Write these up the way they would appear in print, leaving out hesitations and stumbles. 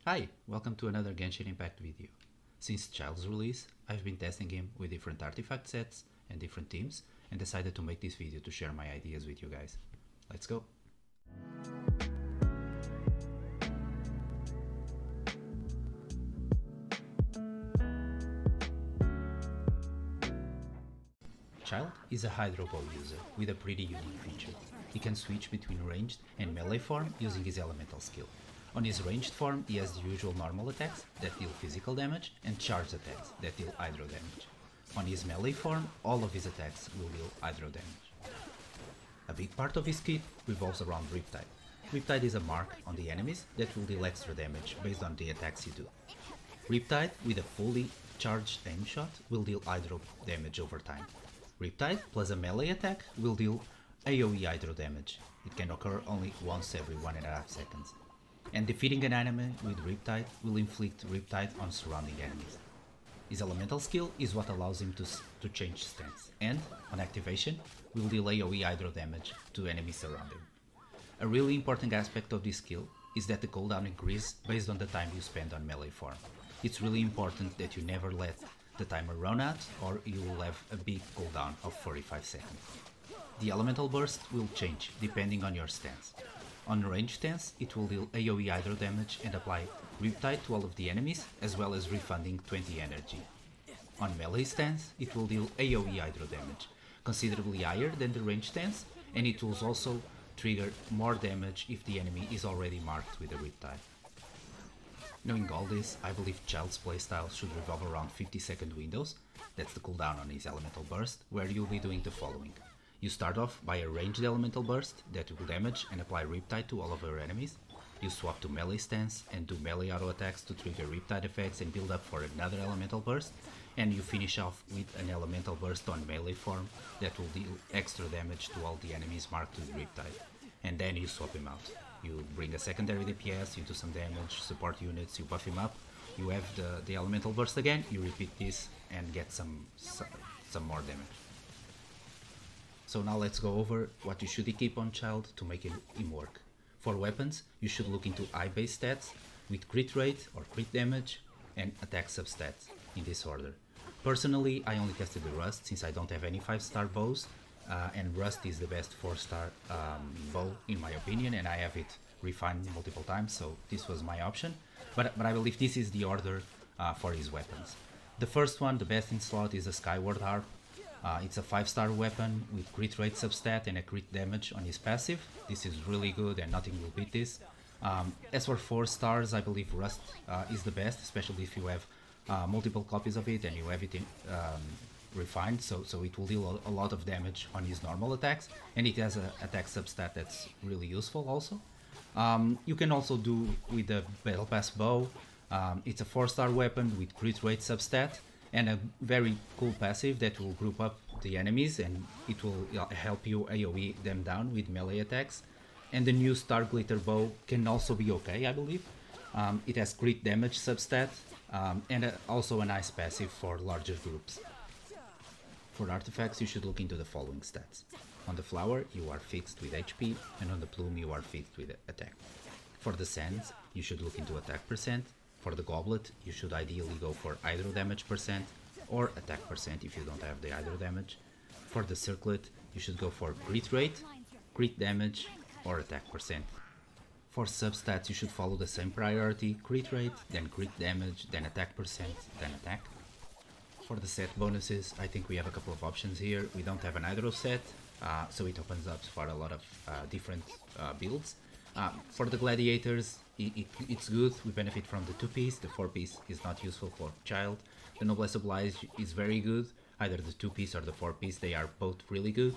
Hi, welcome to another Genshin Impact video. Since Childe's release, I've been testing him with different artifact sets and different teams and decided to make this video to share my ideas with you guys. Let's go! Childe is a Hydro Bow user with a pretty unique feature. He can switch between ranged and melee form using his elemental skill. On his ranged form, he has the usual normal attacks that deal physical damage and charged attacks that deal hydro damage. On his melee form, all of his attacks will deal hydro damage. A big part of his kit revolves around Riptide. Riptide is a mark on the enemies that will deal extra damage based on the attacks you do. Riptide with a fully charged aim shot will deal hydro damage over time. Riptide plus a melee attack will deal AoE hydro damage. It can occur only once every 1.5 seconds. And defeating an enemy with Riptide will inflict Riptide on surrounding enemies. His elemental skill is what allows him to change stance, and, on activation, will deal AoE hydro damage to enemies surrounding. A really important aspect of this skill is that the cooldown increases based on the time you spend on melee form. It's really important that you never let the timer run out or you will have a big cooldown of 45 seconds. The elemental burst will change depending on your stance. On range stance, it will deal AoE hydro damage and apply Riptide to all of the enemies, as well as refunding 20 energy. On melee stance, it will deal AoE hydro damage, considerably higher than the range stance, and it will also trigger more damage if the enemy is already marked with a Riptide. Knowing all this, I believe Childe's playstyle should revolve around 50-second windows, that's the cooldown on his elemental burst, where you'll be doing the following. You start off by a ranged elemental burst that will damage and apply Riptide to all of your enemies. You swap to melee stance and do melee auto attacks to trigger Riptide effects and build up for another elemental burst. And you finish off with an elemental burst on melee form that will deal extra damage to all the enemies marked with Riptide. And then you swap him out. You bring a secondary DPS, you do some damage, support units, you buff him up, you have the elemental burst again, you repeat this and get some more damage. So now let's go over what you should equip on Childe to make him work. For weapons, you should look into high base stats with crit rate or crit damage and attack substats in this order. Personally, I only tested the Rust since I don't have any 5-star bows, and Rust is the best 4-star bow in my opinion, and I have it refined multiple times, so this was my option. But I believe this is the order for his weapons. The first one, the best in slot, is a Skyward Harp. It's a 5-star weapon with crit rate substat and a crit damage on his passive. This is really good and nothing will beat this. As for 4 stars, I believe Rust is the best, especially if you have multiple copies of it and you have it refined, so it will deal a lot of damage on his normal attacks, and it has an attack substat that's really useful also. You can also do with the Battle Pass bow. It's a 4-star weapon with crit rate substat and a very cool passive that will group up the enemies and it will help you AoE them down with melee attacks. And the new Star Glitter bow can also be okay, I believe. It has crit damage substat and also a nice passive for larger groups. For artifacts, you should look into the following stats. On the flower, you are fixed with HP, and on the plume, you are fixed with attack. For the sands, you should look into attack percent. For the goblet, you should ideally go for hydro damage percent or attack percent if you don't have the hydro damage. For the circlet, you should go for crit rate, crit damage or attack percent. For substats, you should follow the same priority: crit rate, then crit damage, then attack percent, then attack. For the set bonuses, I think we have a couple of options here. We don't have an hydro set, so it opens up for a lot of different builds. For the gladiators, it's good. We benefit from the 2-piece. The 4-piece is not useful for Childe. The Noblesse Oblige is very good. Either the 2-piece or the 4-piece, they are both really good.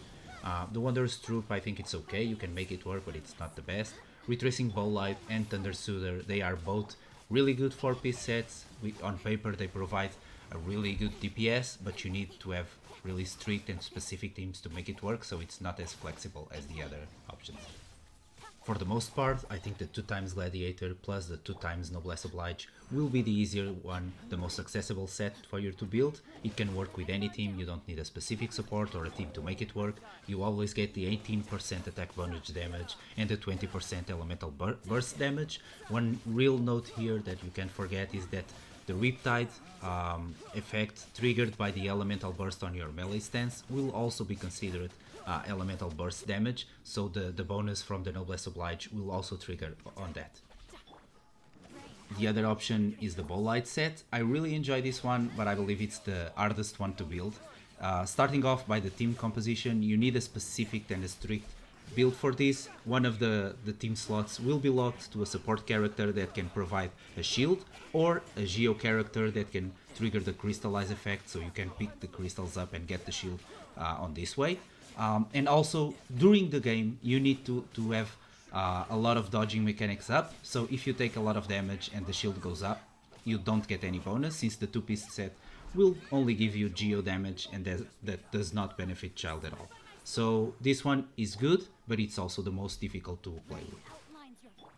The Wanderer's Troop, I think it's okay. You can make it work, but it's not the best. Retracing Bolide and Thundershooter, they are both really good 4-piece sets. On paper, they provide a really good DPS, but you need to have really strict and specific teams to make it work, so it's not as flexible as the other options. For the most part, I think the 2 times Gladiator plus the 2 times Noblesse Oblige will be the easier one, the most accessible set for you to build. It can work with any team, you don't need a specific support or a team to make it work. You always get the 18% attack bonus damage and the 20% elemental burst damage. One real note here that you can't forget is that the Riptide effect triggered by the elemental burst on your melee stance will also be considered elemental burst damage, so the bonus from the Noblesse Oblige will also trigger on that. The other option is the Bolide set. I really enjoy this one, but I believe it's the hardest one to build. Starting off by the team composition, you need a specific and a strict build for this. One of the team slots will be locked to a support character that can provide a shield, or a Geo character that can trigger the crystallize effect, so you can pick the crystals up and get the shield on this way. And also during the game you need to have a lot of dodging mechanics up, so if you take a lot of damage and the shield goes up, you don't get any bonus, since the 2-piece set will only give you geo damage, and that does not benefit Childe at all. So this one is good, but it's also the most difficult to play with.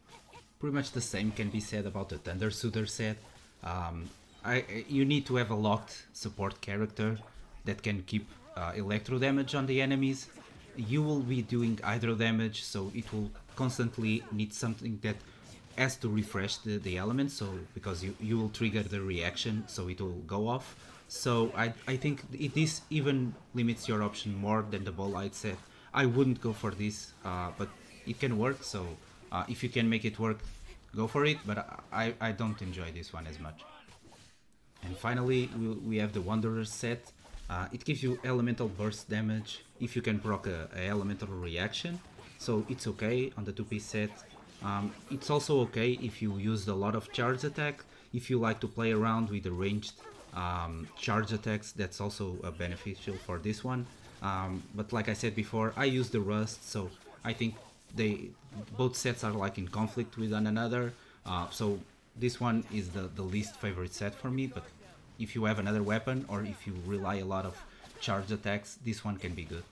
Pretty much the same can be said about the Thundershooter set. You need to have a locked support character that can keep electro damage on the enemies. You will be doing hydro damage, so it will constantly need something that has to refresh the element, so because you will trigger the reaction, so it will go off. So I think this even limits your option more than the Bolide set. I wouldn't go for this, but it can work, so if you can make it work, go for it, but I don't enjoy this one as much. And finally we have the Wanderer set. It gives you elemental burst damage if you can proc a elemental reaction, so it's okay on the 2-piece set. It's also okay if you used a lot of charge attack. If you like to play around with the ranged charge attacks, that's also beneficial for this one. But like I said before, I use the Rust, so I think both sets are like in conflict with one another. So this one is the least favorite set for me, but if you have another weapon or if you rely a lot of charge attacks, this one can be good.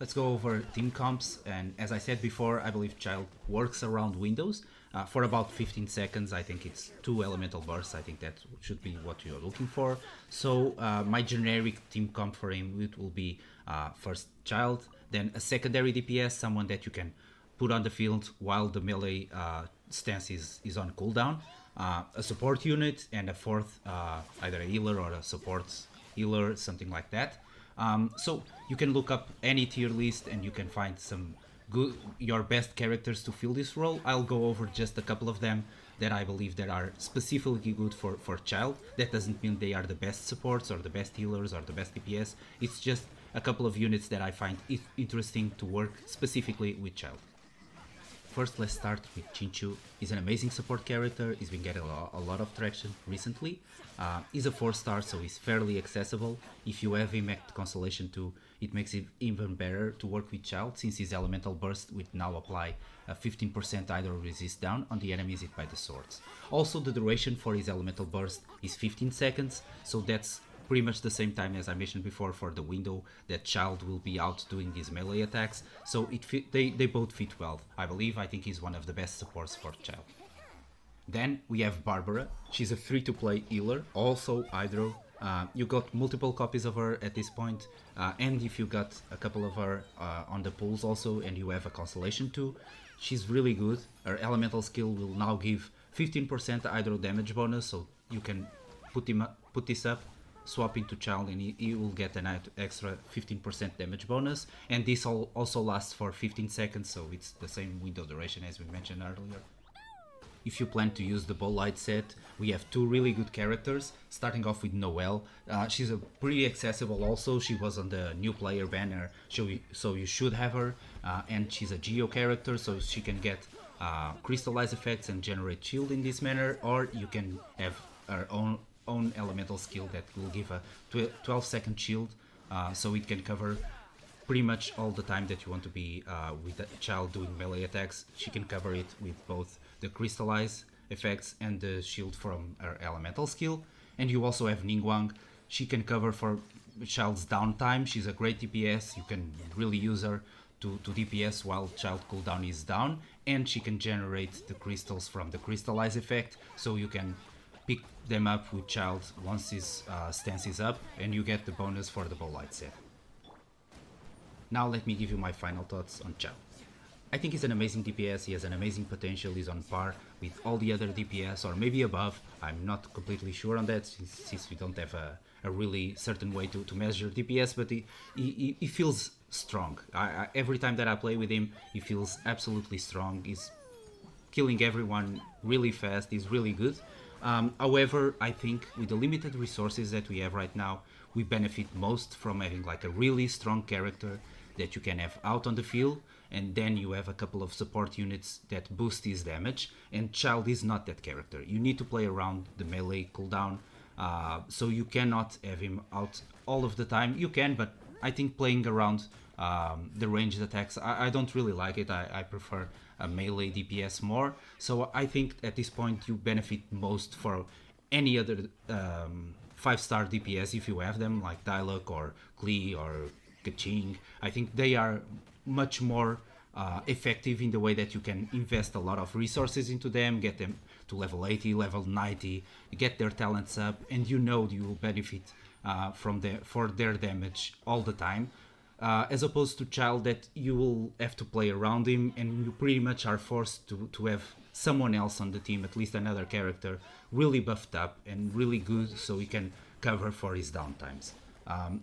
Let's go over team comps, and as I said before, I believe Childe works around windows. For about 15 seconds, I think it's 2 elemental bursts. I think that should be what you're looking for. So my generic team comp for him, it will be first Childe, then a secondary DPS, someone that you can put on the field while the melee stance is on cooldown, a support unit, and a fourth, either a healer or a support healer, something like that. So you can look up any tier list and you can find your best characters to fill this role. I'll go over just a couple of them that I believe that are specifically good for Childe. That doesn't mean they are the best supports or the best healers or the best DPS. It's just a couple of units that I find interesting to work specifically with Childe. First, let's start with Xingqiu. He's an amazing support character. He's been getting a lot of traction recently. He's a 4-star, so he's fairly accessible. If you have him at Constellation 2, it makes it even better to work with Childe, since his elemental burst would now apply a 15% hydro resist down on the enemies hit by the swords. Also, the duration for his elemental burst is 15 seconds, so that's pretty much the same time as I mentioned before for the window that Childe will be out doing these melee attacks, so they both fit well. I think he's one of the best supports for Childe. Then we have Barbara. She's a free-to-play healer, also hydro. You got multiple copies of her at this point, and if you got a couple of her on the pools also, and you have a Constellation 2, she's really good. Her elemental skill will now give 15% hydro damage bonus, so you can put this up, swap into Childe, and he will get an extra 15% damage bonus, and this also lasts for 15 seconds, so it's the same window duration as we mentioned earlier. If you plan to use the Bolide set, we have 2 really good characters, starting off with Noelle. She's pretty accessible also. She was on the new player banner, so you should have her, and she's a Geo character, so she can get crystallize effects and generate shield in this manner, or you can have her own elemental skill that will give a 12-second shield, so it can cover pretty much all the time that you want to be with a Childe doing melee attacks. She can cover it with both the crystallize effects and the shield from her elemental skill. And you also have Ningguang. She can cover for Childe's downtime. She's a great DPS. You can really use her to DPS while Childe cooldown is down, and she can generate the crystals from the crystallize effect, so you can pick them up with Childe once his stance is up, and you get the bonus for the Bolide set. Now let me give you my final thoughts on Childe. I think he's an amazing DPS, he has an amazing potential, he's on par with all the other DPS, or maybe above. I'm not completely sure on that, since we don't have a really certain way to measure DPS, but he feels strong. Every time that I play with him, he feels absolutely strong. He's killing everyone really fast, he's really good. However, I think with the limited resources that we have right now, we benefit most from having like a really strong character that you can have out on the field, and then you have a couple of support units that boost his damage, and Childe is not that character. You need to play around the melee cooldown, so you cannot have him out all of the time. You can, but I think playing around the ranged attacks, I don't really like it. I prefer a melee DPS more, so I think at this point you benefit most for any other 5-star DPS if you have them, like Dialog or Klee or Kaching. I think they are much more effective in the way that you can invest a lot of resources into them, get them to level 80, level 90, get their talents up, and you know you will benefit for their damage all the time. As opposed to Childe, that you will have to play around him, and you pretty much are forced to have someone else on the team, at least another character, really buffed up and really good, so he can cover for his downtimes.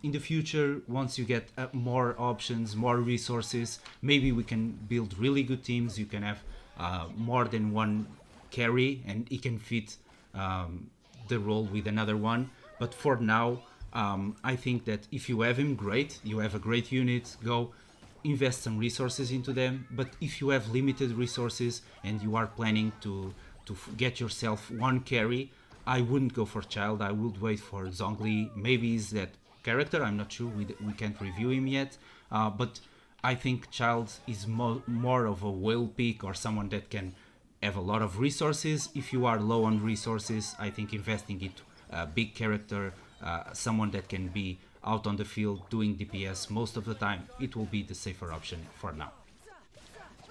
In the future, once you get more options, more resources, maybe we can build really good teams. You can have more than one carry, and he can fit the role with another one. But for now, I think that if you have him, great. You have a great unit, go invest some resources into them. But if you have limited resources and you are planning to get yourself one carry, I wouldn't go for Childe. I would wait for Zhongli. Maybe he's that character, I'm not sure, we can't review him yet, but I think Childe is more of a whale pick, or someone that can have a lot of resources. If you are low on resources, I think investing into a big character, someone that can be out on the field doing DPS most of the time, it will be the safer option for now.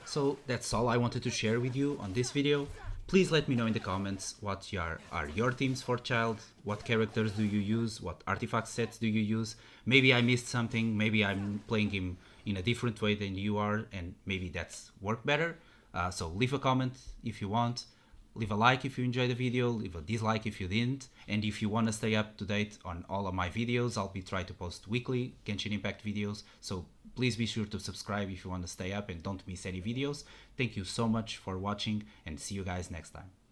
So that's all I wanted to share with you on this video. Please let me know in the comments what are your teams for Childe, what characters do you use, what artifact sets do you use. Maybe I missed something, maybe I'm playing him in a different way than you are, and maybe that's worked better. So leave a comment if you want, leave a like if you enjoyed the video, leave a dislike if you didn't, and if you want to stay up to date on all of my videos, I'll be trying to post weekly Genshin Impact videos, so please be sure to subscribe if you want to stay up and don't miss any videos. Thank you so much for watching, and see you guys next time.